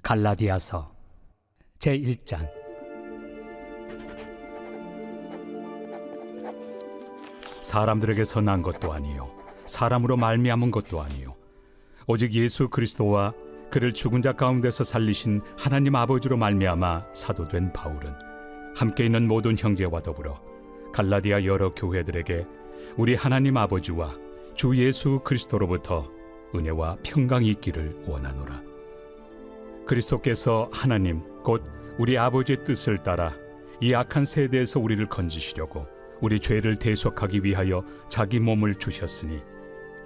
갈라디아서 제1장. 사람들에게서 난 것도 아니요 사람으로 말미암은 것도 아니요 오직 예수 그리스도와 그를 죽은 자 가운데서 살리신 하나님 아버지로 말미암아 사도된 바울은 함께 있는 모든 형제와 더불어 갈라디아 여러 교회들에게 우리 하나님 아버지와 주 예수 그리스도로부터 은혜와 평강이 있기를 원하노라. 그리스도께서 하나님 곧 우리 아버지의 뜻을 따라 이 악한 세대에서 우리를 건지시려고 우리 죄를 대속하기 위하여 자기 몸을 주셨으니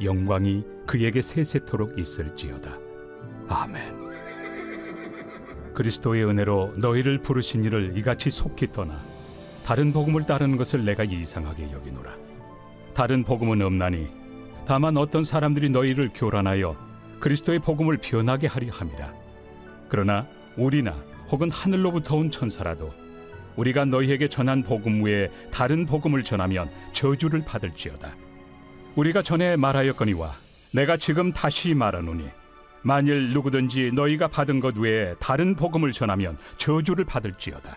영광이 그에게 세세토록 있을지어다. 아멘. 그리스도의 은혜로 너희를 부르신 이를 이같이 속히 떠나 다른 복음을 따르는 것을 내가 이상하게 여기노라. 다른 복음은 없나니 다만 어떤 사람들이 너희를 교란하여 그리스도의 복음을 변하게 하려 함이라. 그러나 우리나 혹은 하늘로부터 온 천사라도 우리가 너희에게 전한 복음 외에 다른 복음을 전하면 저주를 받을지어다. 우리가 전에 말하였거니와 내가 지금 다시 말하노니 만일 누구든지 너희가 받은 것 외에 다른 복음을 전하면 저주를 받을지어다.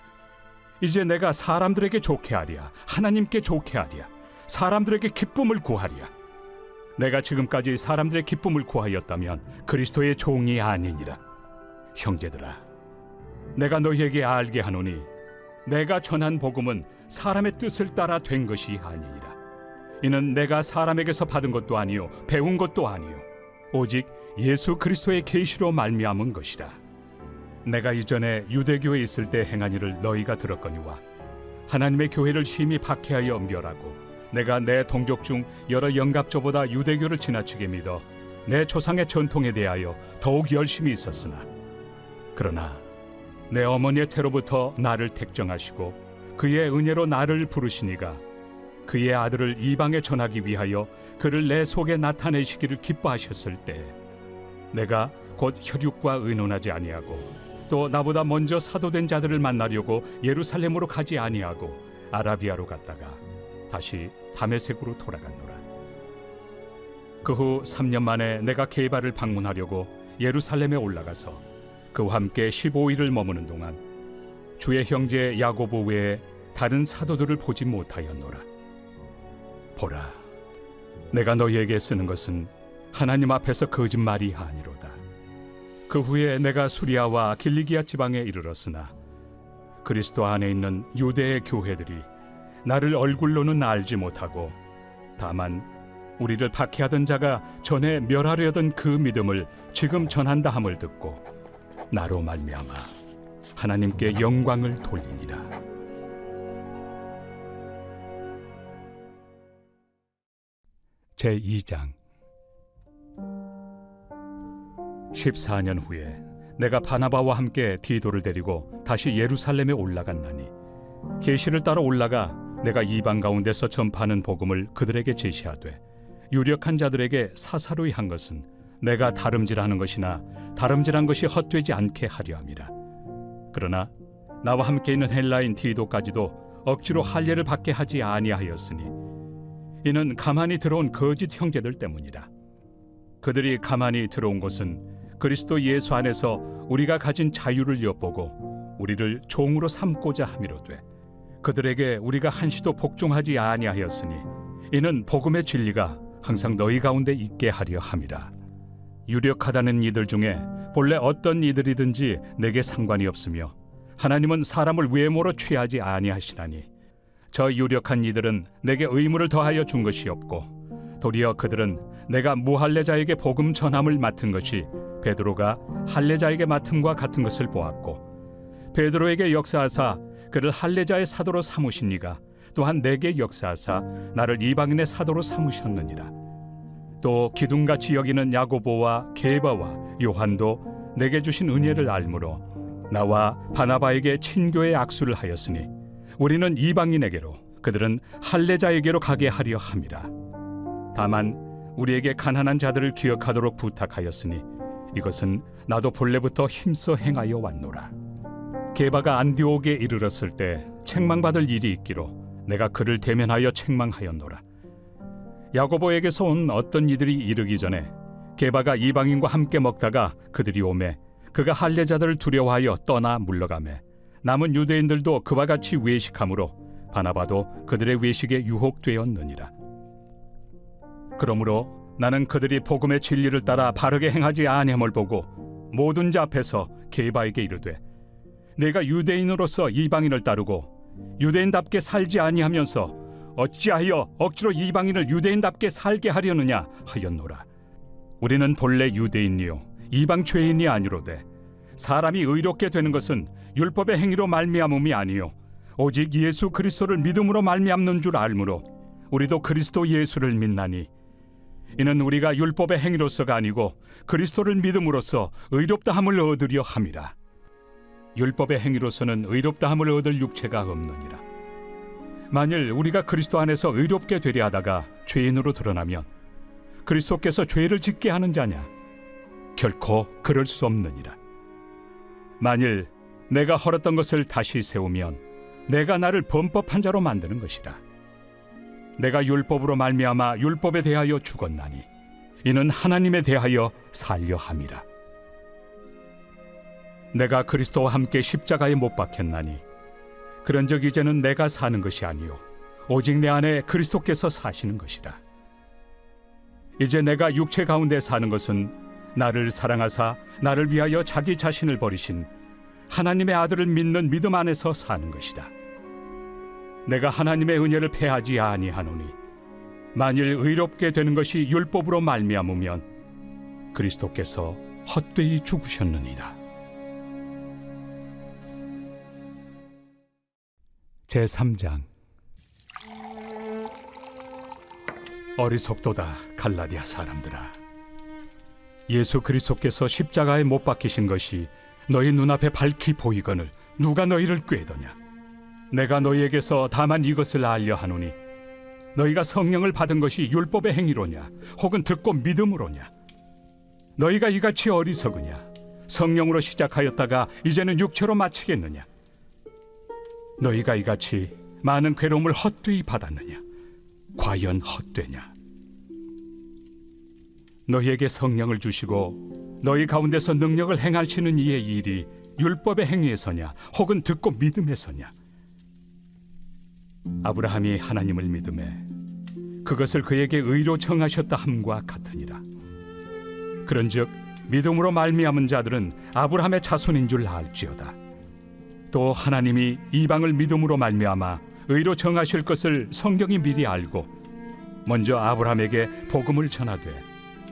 이제 내가 사람들에게 좋게 하랴 하나님께 좋게 하랴 사람들에게 기쁨을 구하랴. 내가 지금까지 사람들의 기쁨을 구하였다면 그리스도의 종이 아니니라. 형제들아, 내가 너희에게 알게 하노니 내가 전한 복음은 사람의 뜻을 따라 된 것이 아니니라. 이는 내가 사람에게서 받은 것도 아니요 배운 것도 아니요 오직 예수 그리스도의 계시로 말미암은 것이라. 내가 이전에 유대교에 있을 때 행한 일을 너희가 들었거니와 하나님의 교회를 심히 박해하여 멸하고 내가 내 동족 중 여러 영갑조보다 유대교를 지나치게 믿어 내 조상의 전통에 대하여 더욱 열심히 있었으나 그러나 내 어머니의 태로부터 나를 택정하시고 그의 은혜로 나를 부르시니가 그의 아들을 이방에 전하기 위하여 그를 내 속에 나타내시기를 기뻐하셨을 때 내가 곧 혈육과 의논하지 아니하고 또 나보다 먼저 사도된 자들을 만나려고 예루살렘으로 가지 아니하고 아라비아로 갔다가 다시 다메섹으로 돌아갔노라. 그 후 3년 만에 내가 게바를 방문하려고 예루살렘에 올라가서 그와 함께 15일을 머무는 동안 주의 형제 야고보 외에 다른 사도들을 보지 못하였노라. 보라, 내가 너희에게 쓰는 것은 하나님 앞에서 거짓말이 아니로다. 그 후에 내가 수리아와 길리기아 지방에 이르렀으나 그리스도 안에 있는 유대의 교회들이 나를 얼굴로는 알지 못하고 다만 우리를 박해하던 자가 전에 멸하려던 그 믿음을 지금 전한다 함을 듣고 나로 말미암아 하나님께 영광을 돌리니라. 제2장. 14년 후에 내가 바나바와 함께 디도를 데리고 다시 예루살렘에 올라갔나니 계시를 따라 올라가 내가 이방 가운데서 전파하는 복음을 그들에게 제시하되 유력한 자들에게 사사로이 한 것은 내가 다름질하는 것이나 다름질한 것이 헛되지 않게 하려 함이라. 그러나 나와 함께 있는 헬라인 디도까지도 억지로 할례를 받게 하지 아니하였으니 이는 가만히 들어온 거짓 형제들 때문이라. 그들이 가만히 들어온 것은 그리스도 예수 안에서 우리가 가진 자유를 엿보고 우리를 종으로 삼고자 함이로되 그들에게 우리가 한시도 복종하지 아니하였으니 이는 복음의 진리가 항상 너희 가운데 있게 하려 함이라. 유력하다는 이들 중에 본래 어떤 이들이든지 내게 상관이 없으며 하나님은 사람을 외모로 취하지 아니하시나니 저 유력한 이들은 내게 의무를 더하여 준 것이 없고 도리어 그들은 내가 무할례자에게 복음 전함을 맡은 것이 베드로가 할례자에게 맡음과 같은 것을 보았고 베드로에게 역사하사 그를 할례자의 사도로 삼으신 이가 또한 내게 역사하사 나를 이방인의 사도로 삼으셨느니라. 또 기둥같이 여기는 야고보와 게바와 요한도 내게 주신 은혜를 알므로 나와 바나바에게 친교의 악수를 하였으니 우리는 이방인에게로 그들은 할례자에게로 가게 하려 함이라. 다만 우리에게 가난한 자들을 기억하도록 부탁하였으니 이것은 나도 본래부터 힘써 행하여 왔노라. 게바가 안디옥에 이르렀을 때 책망받을 일이 있기로 내가 그를 대면하여 책망하였노라. 야고보에게서 온 어떤 이들이 이르기 전에 게바가 이방인과 함께 먹다가 그들이 오매 그가 할례자들을 두려워하여 떠나 물러가매 남은 유대인들도 그와 같이 외식하므로 바나바도 그들의 외식에 유혹되었느니라. 그러므로 나는 그들이 복음의 진리를 따라 바르게 행하지 아니함을 보고 모든 자 앞에서 게바에게 이르되, 내가 유대인으로서 이방인을 따르고 유대인답게 살지 아니하면서 어찌하여 억지로 이방인을 유대인답게 살게 하려느냐 하였노라. 우리는 본래 유대인이요 이방 죄인이 아니로되 사람이 의롭게 되는 것은 율법의 행위로 말미암음이 아니요 오직 예수 그리스도를 믿음으로 말미암는 줄 알므로 우리도 그리스도 예수를 믿나니, 이는 우리가 율법의 행위로서가 아니고 그리스도를 믿음으로써 의롭다함을 얻으려 함이라. 율법의 행위로서는 의롭다함을 얻을 육체가 없느니라. 만일 우리가 그리스도 안에서 의롭게 되려 하다가 죄인으로 드러나면 그리스도께서 죄를 짓게 하는 자냐? 결코 그럴 수 없느니라. 만일 내가 헐었던 것을 다시 세우면 내가 나를 범법한 자로 만드는 것이라. 내가 율법으로 말미암아 율법에 대하여 죽었나니 이는 하나님에 대하여 살려 함이라. 내가 그리스도와 함께 십자가에 못 박혔나니 그런즉 이제는 내가 사는 것이 아니요 오직 내 안에 그리스도께서 사시는 것이라. 이제 내가 육체 가운데 사는 것은 나를 사랑하사 나를 위하여 자기 자신을 버리신 하나님의 아들을 믿는 믿음 안에서 사는 것이다. 내가 하나님의 은혜를 패하지 아니하노니 만일 의롭게 되는 것이 율법으로 말미암으면 그리스도께서 헛되이 죽으셨느니라. 제3장. 어리석도다 갈라디아 사람들아, 예수 그리스도께서 십자가에 못 박히신 것이 너희 눈앞에 밝히 보이거늘 누가 너희를 꾀더냐? 내가 너희에게서 다만 이것을 알려 하노니 너희가 성령을 받은 것이 율법의 행위로냐 혹은 듣고 믿음으로냐? 너희가 이같이 어리석으냐? 성령으로 시작하였다가 이제는 육체로 마치겠느냐? 너희가 이같이 많은 괴로움을 헛되이 받았느냐? 과연 헛되냐? 너희에게 성령을 주시고 너희 가운데서 능력을 행하시는 이의 일이 율법의 행위에서냐 혹은 듣고 믿음에서냐? 아브라함이 하나님을 믿음에 그것을 그에게 의로 정하셨다 함과 같으니라. 그런즉 믿음으로 말미암은 자들은 아브라함의 자손인 줄 알지어다. 또 하나님이 이방을 믿음으로 말미암아 의로 정하실 것을 성경이 미리 알고 먼저 아브라함에게 복음을 전하되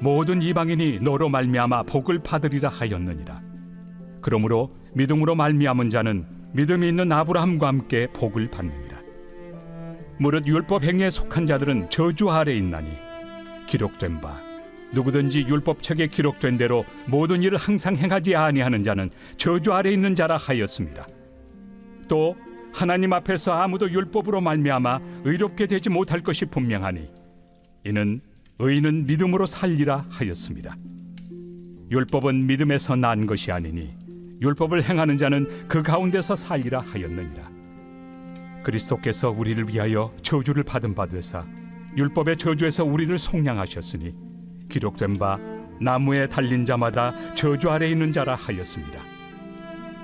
모든 이방인이 너로 말미암아 복을 받으리라 하였느니라. 그러므로 믿음으로 말미암은 자는 믿음이 있는 아브라함과 함께 복을 받느니라. 무릇 율법 행위에 속한 자들은 저주 아래 있나니 기록된 바 누구든지 율법책에 기록된 대로 모든 일을 항상 행하지 아니하는 자는 저주 아래 있는 자라 하였습니다. 또 하나님 앞에서 아무도 율법으로 말미암아 의롭게 되지 못할 것이 분명하니 이는 의인은 믿음으로 살리라 하였습니다. 율법은 믿음에서 난 것이 아니니 율법을 행하는 자는 그 가운데서 살리라 하였느니라. 그리스도께서 우리를 위하여 저주를 받은 바 되사 율법의 저주에서 우리를 속량하셨으니 기록된 바 나무에 달린 자마다 저주 아래 있는 자라 하였습니다.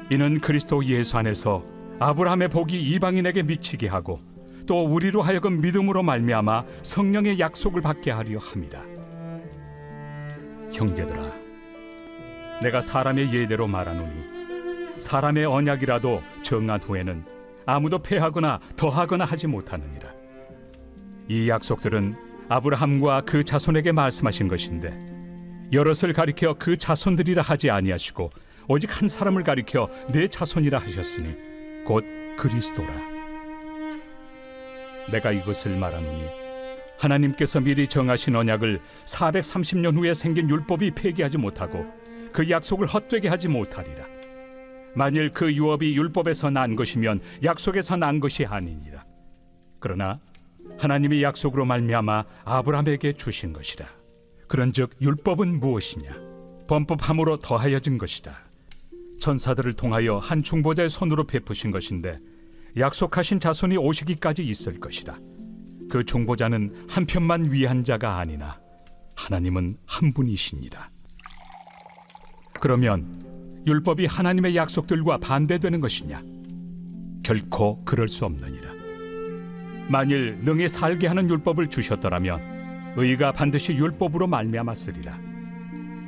이는 그리스도 예수 안에서 아브라함의 복이 이방인에게 미치게 하고 또 우리로 하여금 믿음으로 말미암아 성령의 약속을 받게 하려 함이라. 형제들아, 내가 사람의 예대로 말하노니 사람의 언약이라도 정한 후에는 아무도 폐하거나 더하거나 하지 못하느니라. 이 약속들은 아브라함과 그 자손에게 말씀하신 것인데 여럿을 가리켜 그 자손들이라 하지 아니하시고 오직 한 사람을 가리켜 내 자손이라 하셨으니 곧 그리스도라. 내가 이것을 말하노니 하나님께서 미리 정하신 언약을 430년 후에 생긴 율법이 폐기하지 못하고 그 약속을 헛되게 하지 못하리라. 만일 그 유업이 율법에서 난 것이면 약속에서 난 것이 아니니라. 그러나 하나님이 약속으로 말미암아 아브라함에게 주신 것이라. 그런즉 율법은 무엇이냐? 범법함으로 더하여진 것이다. 천사들을 통하여 한 중보자의 손으로 베푸신 것인데 약속하신 자손이 오시기까지 있을 것이라. 그 중보자는 한 편만 위한 자가 아니나 하나님은 한 분이시니라. 그러면 율법이 하나님의 약속들과 반대되는 것이냐? 결코 그럴 수 없느니라. 만일 능히 살게 하는 율법을 주셨더라면 의가 반드시 율법으로 말미암았으리라.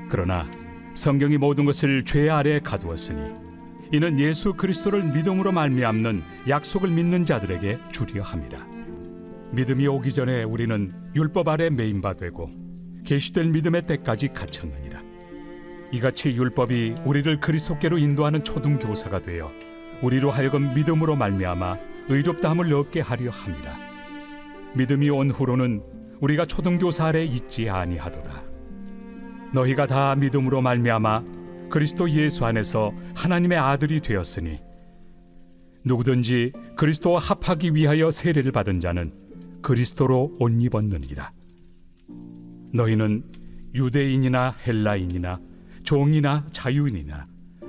그러나 성경이 모든 것을 죄 아래에 가두었으니 이는 예수 그리스도를 믿음으로 말미암는 약속을 믿는 자들에게 주려 함이라. 믿음이 오기 전에 우리는 율법 아래 매인 바 되고 계시될 믿음의 때까지 갇혔느니라. 이같이 율법이 우리를 그리스도께로 인도하는 초등교사가 되어 우리로 하여금 믿음으로 말미암아 의롭다함을 얻게 하려 함이라. 믿음이 온 후로는 우리가 초등교사 아래 있지 아니하도다. 너희가 다 믿음으로 말미암아 그리스도 예수 안에서 하나님의 아들이 되었으니 누구든지 그리스도와 합하기 위하여 세례를 받은 자는 그리스도로 옷 입었느니라. 너희는 유대인이나 헬라인이나 종이나 자유인이나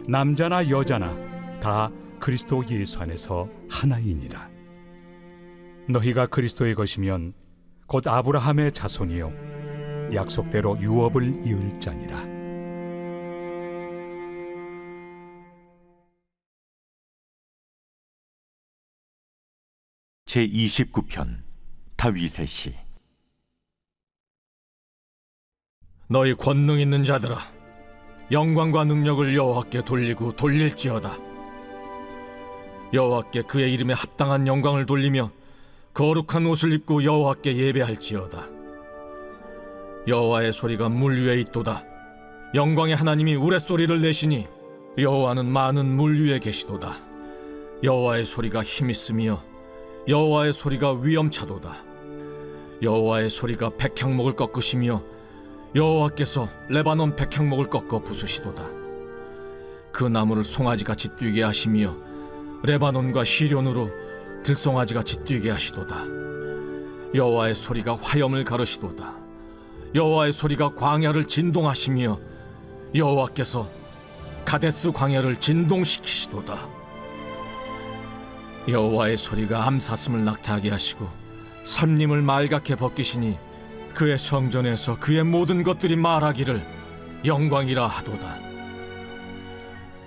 남자나 여자나 다 그리스도 예수 안에서 하나이니라. 너희가 그리스도의 것이면 곧 아브라함의 자손이요 약속대로 유업을 이을 자니라. 제29편 다윗의 시. 너희 권능 있는 자들아, 영광과 능력을 여호와께 돌리고 돌릴지어다. 여호와께 그의 이름에 합당한 영광을 돌리며 거룩한 옷을 입고 여호와께 예배할지어다. 여호와의 소리가 물 위에 있도다. 영광의 하나님이 우레소리를 내시니 여호와는 많은 물 위에 계시도다. 여호와의 소리가 힘있으며 여호와의 소리가 위엄차도다. 여호와의 소리가 백향목을 꺾으시며 여호와께서 레바논 백향목을 꺾어 부수시도다. 그 나무를 송아지같이 뛰게 하시며 레바논과 시련으로 들송아지같이 뛰게 하시도다. 여호와의 소리가 화염을 가르시도다. 여호와의 소리가 광야를 진동하시며 여호와께서 가데스 광야를 진동시키시도다. 여호와의 소리가 암사슴을 낙타하게 하시고 삼림을 말갛게 벗기시니 그의 성전에서 그의 모든 것들이 말하기를 영광이라 하도다.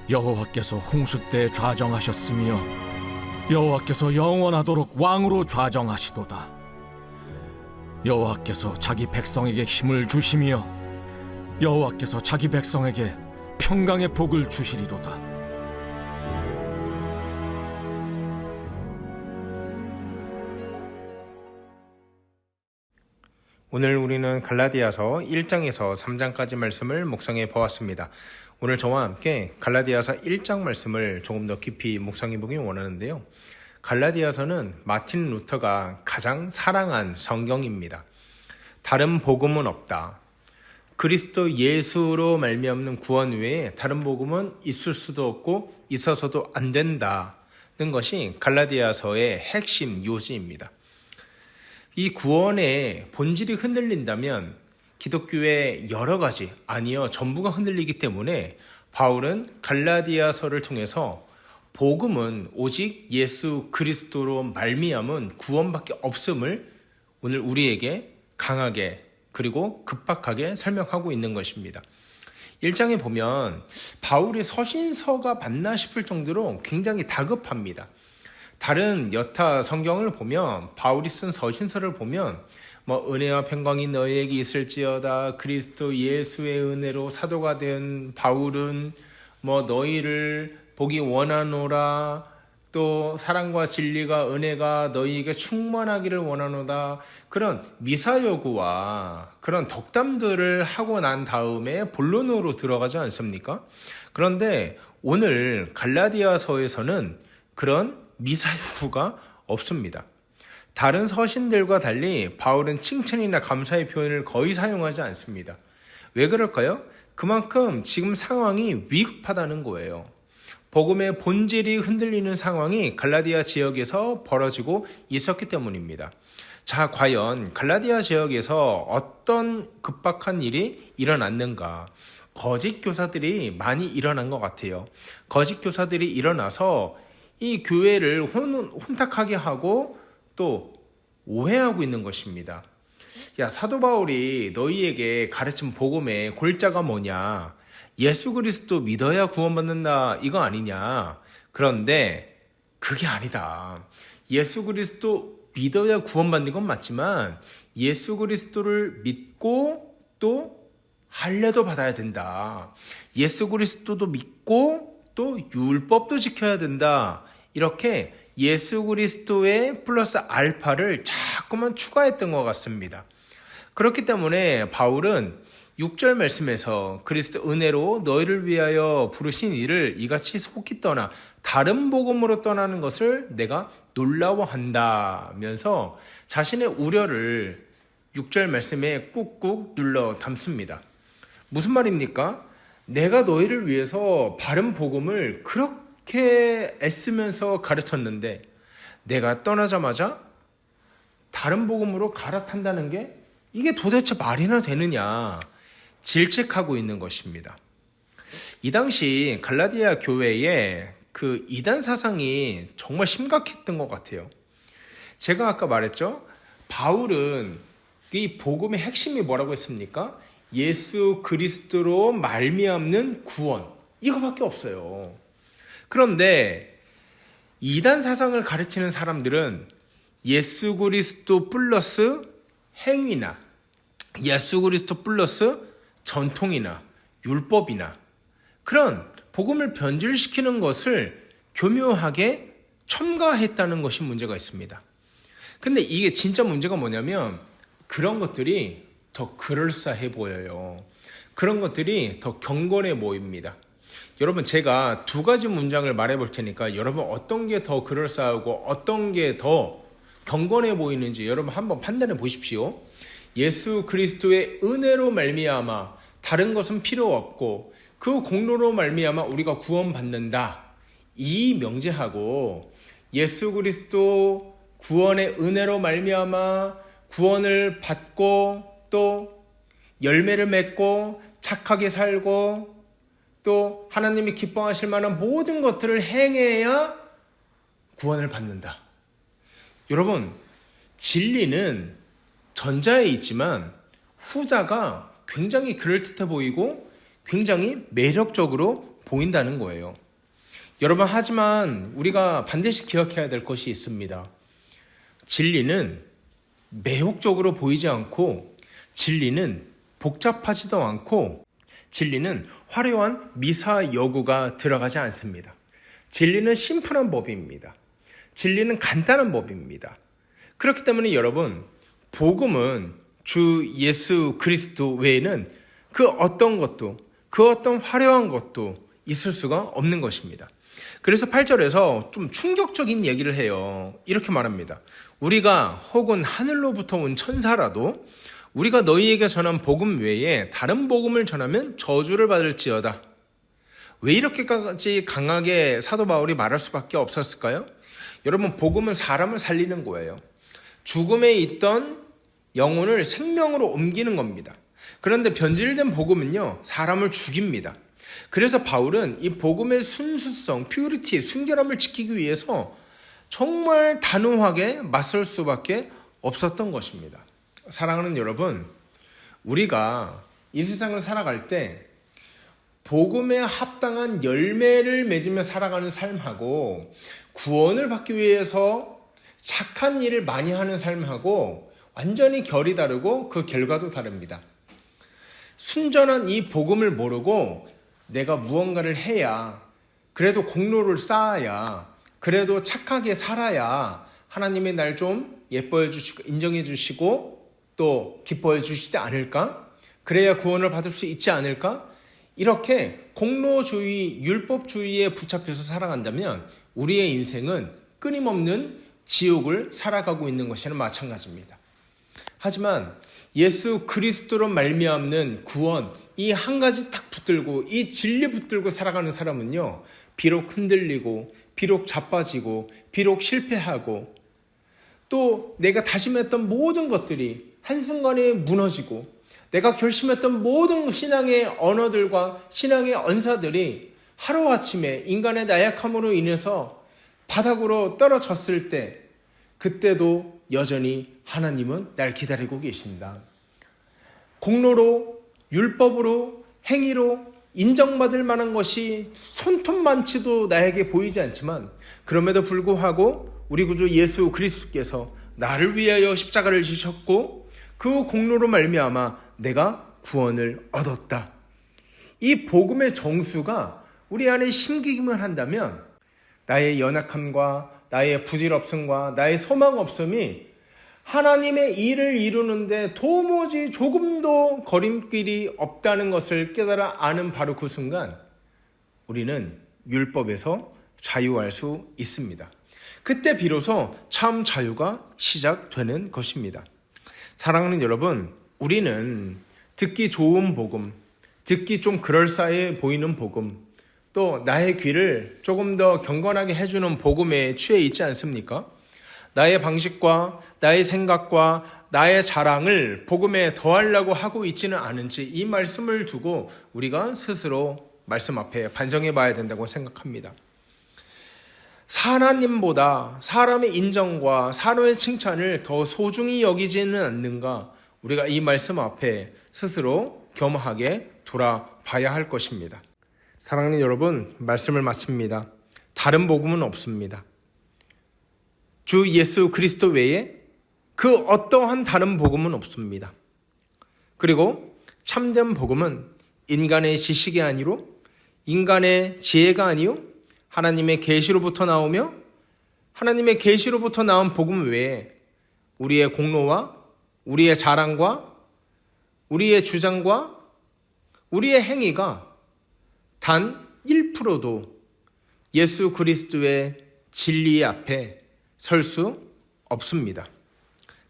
여호와께서 홍수 때 좌정하셨으며 여호와께서 영원하도록 왕으로 좌정하시도다. 여호와께서 자기 백성에게 힘을 주시며 여호와께서 자기 백성에게 평강의 복을 주시리로다. 오늘 우리는 갈라디아서 1장에서 3장까지 말씀을 묵상해 보았습니다. 오늘 저와 함께 갈라디아서 1장 말씀을 조금 더 깊이 묵상해 보기 원하는데요. 갈라디아서는 마틴 루터가 가장 사랑한 성경입니다. 다른 복음은 없다. 그리스도 예수로 말미암는 구원 외에 다른 복음은 있을 수도 없고 있어서도 안 된다는 것이 갈라디아서의 핵심 요지입니다. 이 구원의 본질이 흔들린다면 기독교의 여러 가지, 아니요 전부가 흔들리기 때문에 바울은 갈라디아서를 통해서 복음은 오직 예수 그리스도로 말미암은 구원밖에 없음을 오늘 우리에게 강하게 그리고 급박하게 설명하고 있는 것입니다. 1장에 보면 바울의 서신서가 맞나 싶을 정도로 굉장히 다급합니다. 다른 여타 성경을 보면 바울이 쓴 서신서를 보면 은혜와 평강이 너희에게 있을지어다. 그리스도 예수의 은혜로 사도가 된 바울은 너희를 보기 원하노라. 또 사랑과 진리가 은혜가 너희에게 충만하기를 원하노다. 그런 미사 요구와 그런 덕담들을 하고 난 다음에 본론으로 들어가지 않습니까? 그런데 오늘 갈라디아서에서는 그런 미사 요구가 없습니다. 다른 서신들과 달리 바울은 칭찬이나 감사의 표현을 거의 사용하지 않습니다. 왜 그럴까요? 그만큼 지금 상황이 위급하다는 거예요. 복음의 본질이 흔들리는 상황이 갈라디아 지역에서 벌어지고 있었기 때문입니다. 자, 과연 갈라디아 지역에서 어떤 급박한 일이 일어났는가? 거짓 교사들이 많이 일어난 것 같아요. 거짓 교사들이 일어나서 이 교회를 혼탁하게 하고 또 오해하고 있는 것입니다. 야, 사도 바울이 너희에게 가르친 복음의 골자가 뭐냐? 예수 그리스도 믿어야 구원받는다 이거 아니냐. 그런데 그게 아니다. 예수 그리스도 믿어야 구원받는 건 맞지만 예수 그리스도를 믿고 또 할례도 받아야 된다. 예수 그리스도도 믿고 또 율법도 지켜야 된다. 이렇게 예수 그리스도의 플러스 알파를 자꾸만 추가했던 것 같습니다. 그렇기 때문에 바울은 6절 말씀에서 그리스도 은혜로 너희를 위하여 부르신 이를 이같이 속히 떠나 다른 복음으로 떠나는 것을 내가 놀라워한다면서 자신의 우려를 6절 말씀에 꾹꾹 눌러 담습니다. 무슨 말입니까? 내가 너희를 위해서 바른 복음을 그렇게 애쓰면서 가르쳤는데 내가 떠나자마자 다른 복음으로 갈아탄다는 게 이게 도대체 말이나 되느냐 질책하고 있는 것입니다. 이 당시 갈라디아 교회에 그 이단 사상이 정말 심각했던 것 같아요. 제가 아까 말했죠. 바울은 이 복음의 핵심이 뭐라고 했습니까? 예수 그리스도로 말미암는 구원 이거밖에 없어요. 그런데 이단 사상을 가르치는 사람들은 예수 그리스도 플러스 행위나 예수 그리스도 플러스 전통이나 율법이나 그런 복음을 변질시키는 것을 교묘하게 첨가했다는 것이 문제가 있습니다. 근데 이게 진짜 문제가 뭐냐면 그런 것들이 더 그럴싸해 보여요. 그런 것들이 더 경건해 보입니다. 여러분 제가 두 가지 문장을 말해 볼 테니까 여러분 어떤 게 더 그럴싸하고 어떤 게 더 경건해 보이는지 여러분 한번 판단해 보십시오. 예수 그리스도의 은혜로 말미암아 다른 것은 필요 없고 그 공로로 말미암아 우리가 구원받는다. 이 명제하고 예수 그리스도 구원의 은혜로 말미암아 구원을 받고 또 열매를 맺고 착하게 살고 또 하나님이 기뻐하실 만한 모든 것들을 행해야 구원을 받는다. 여러분 진리는 전자에 있지만 후자가 굉장히 그럴듯해 보이고 굉장히 매력적으로 보인다는 거예요. 여러분 하지만 우리가 반드시 기억해야 될 것이 있습니다. 진리는 매혹적으로 보이지 않고 진리는 복잡하지도 않고 진리는 화려한 미사 여구가 들어가지 않습니다. 진리는 심플한 법입니다. 진리는 간단한 법입니다. 그렇기 때문에 여러분 복음은 주 예수 그리스도 외에는 그 어떤 것도 그 어떤 화려한 것도 있을 수가 없는 것입니다. 그래서 8절에서 좀 충격적인 얘기를 해요. 이렇게 말합니다. 우리가 혹은 하늘로부터 온 천사라도 우리가 너희에게 전한 복음 외에 다른 복음을 전하면 저주를 받을지어다. 왜 이렇게까지 강하게 사도 바울이 말할 수밖에 없었을까요? 여러분 복음은 사람을 살리는 거예요. 죽음에 있던 영혼을 생명으로 옮기는 겁니다. 그런데 변질된 복음은요 사람을 죽입니다. 그래서 바울은 이 복음의 순수성, 퓨리티, 순결함을 지키기 위해서 정말 단호하게 맞설 수밖에 없었던 것입니다. 사랑하는 여러분, 우리가 이 세상을 살아갈 때 복음에 합당한 열매를 맺으며 살아가는 삶하고 구원을 받기 위해서 착한 일을 많이 하는 삶하고 완전히 결이 다르고 그 결과도 다릅니다. 순전한 이 복음을 모르고 내가 무언가를 해야 그래도 공로를 쌓아야 그래도 착하게 살아야 하나님이 날 좀 예뻐해 주시고 인정해 주시고 또 기뻐해 주시지 않을까? 그래야 구원을 받을 수 있지 않을까? 이렇게 공로주의, 율법주의에 붙잡혀서 살아간다면 우리의 인생은 끊임없는 지옥을 살아가고 있는 것이나 마찬가지입니다. 하지만 예수 그리스도로 말미암는 구원, 이 한 가지 딱 붙들고 이 진리 붙들고 살아가는 사람은요, 비록 흔들리고 비록 자빠지고 비록 실패하고 또 내가 다짐했던 모든 것들이 한순간에 무너지고 내가 결심했던 모든 신앙의 언어들과 신앙의 언사들이 하루아침에 인간의 나약함으로 인해서 바닥으로 떨어졌을 때 그때도 여전히 하나님은 날 기다리고 계신다. 공로로, 율법으로, 행위로 인정받을 만한 것이 손톱만치도 나에게 보이지 않지만 그럼에도 불구하고 우리 구주 예수 그리스도께서 나를 위하여 십자가를 지셨고 그 공로로 말미암아 내가 구원을 얻었다. 이 복음의 정수가 우리 안에 심기기만 한다면 나의 연약함과 나의 부질없음과 나의 소망 없음이 하나님의 일을 이루는데 도무지 조금도 거림길이 없다는 것을 깨달아 아는 바로 그 순간 우리는 율법에서 자유할 수 있습니다. 그때 비로소 참 자유가 시작되는 것입니다. 사랑하는 여러분, 우리는 듣기 좋은 복음, 듣기 좀 그럴싸해 보이는 복음, 또 나의 귀를 조금 더 경건하게 해주는 복음에 취해 있지 않습니까? 나의 방식과 나의 생각과 나의 자랑을 복음에 더하려고 하고 있지는 않은지 이 말씀을 두고 우리가 스스로 말씀 앞에 반성해 봐야 된다고 생각합니다. 하나님보다 사람의 인정과 사람의 칭찬을 더 소중히 여기지는 않는가? 우리가 이 말씀 앞에 스스로 겸허하게 돌아봐야 할 것입니다. 사랑하는 여러분, 말씀을 마칩니다. 다른 복음은 없습니다. 주 예수 그리스도 외에 그 어떠한 다른 복음은 없습니다. 그리고 참된 복음은 인간의 지식이 아니로 인간의 지혜가 아니요 하나님의 계시로부터 나오며 하나님의 계시로부터 나온 복음 외에 우리의 공로와 우리의 자랑과 우리의 주장과 우리의 행위가 단 1%도 예수 그리스도의 진리 앞에 설 수 없습니다.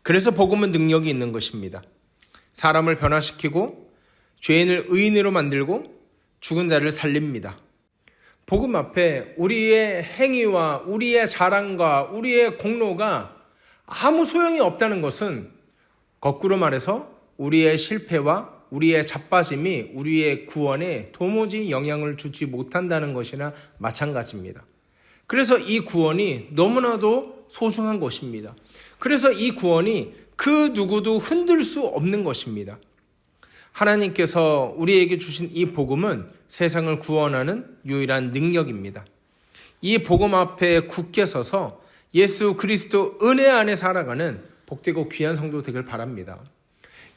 그래서 복음은 능력이 있는 것입니다. 사람을 변화시키고 죄인을 의인으로 만들고 죽은 자를 살립니다. 복음 앞에 우리의 행위와 우리의 자랑과 우리의 공로가 아무 소용이 없다는 것은 거꾸로 말해서 우리의 실패와 우리의 자빠짐이 우리의 구원에 도무지 영향을 주지 못한다는 것이나 마찬가지입니다. 그래서 이 구원이 너무나도 소중한 것입니다. 그래서 이 구원이 그 누구도 흔들 수 없는 것입니다. 하나님께서 우리에게 주신 이 복음은 세상을 구원하는 유일한 능력입니다. 이 복음 앞에 굳게 서서 예수 그리스도 은혜 안에 살아가는 복되고 귀한 성도 되길 바랍니다.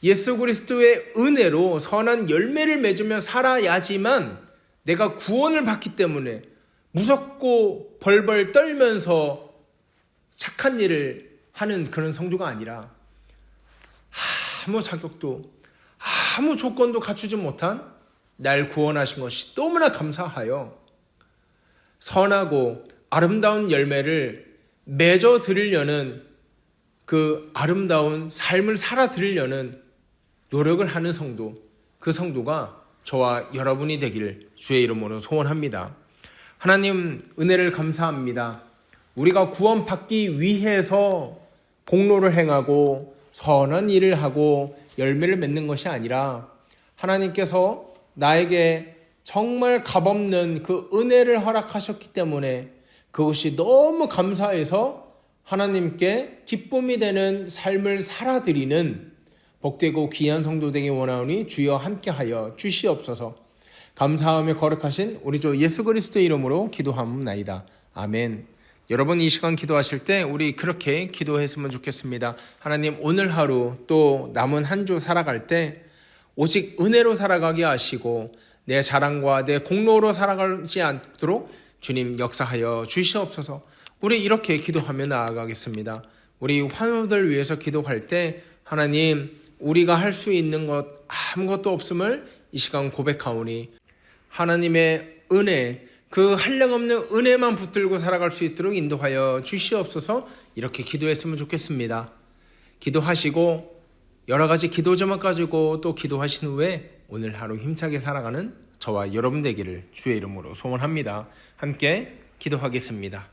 예수 그리스도의 은혜로 선한 열매를 맺으며 살아야지만 내가 구원을 받기 때문에 무섭고 벌벌 떨면서 착한 일을 하는 그런 성도가 아니라 아무 자격도 아무 조건도 갖추지 못한 날 구원하신 것이 너무나 감사하여 선하고 아름다운 열매를 맺어 드리려는 그 아름다운 삶을 살아 드리려는 노력을 하는 성도, 그 성도가 저와 여러분이 되기를 주의 이름으로 소원합니다. 하나님 은혜를 감사합니다. 우리가 구원받기 위해서 공로를 행하고 선한 일을 하고 열매를 맺는 것이 아니라 하나님께서 나에게 정말 값없는 그 은혜를 허락하셨기 때문에 그것이 너무 감사해서 하나님께 기쁨이 되는 삶을 살아드리는 복되고 귀한 성도 되기 원하오니 주여 함께하여 주시옵소서. 감사하며 거룩하신 우리 주 예수 그리스도의 이름으로 기도하옵나이다. 아멘. 여러분 이 시간 기도하실 때 우리 그렇게 기도했으면 좋겠습니다. 하나님 오늘 하루 또 남은 한 주 살아갈 때 오직 은혜로 살아가게 하시고 내 자랑과 내 공로로 살아가지 않도록 주님 역사하여 주시옵소서. 우리 이렇게 기도하며 나아가겠습니다. 우리 환우들 위해서 기도할 때 하나님 우리가 할 수 있는 것 아무것도 없음을 이 시간 고백하오니 하나님의 은혜 그 한량없는 은혜만 붙들고 살아갈 수 있도록 인도하여 주시옵소서. 이렇게 기도했으면 좋겠습니다. 기도하시고 여러 가지 기도 제목 가지고 또 기도하신 후에 오늘 하루 힘차게 살아가는 저와 여러분 되기를 주의 이름으로 소원합니다. 함께 기도하겠습니다.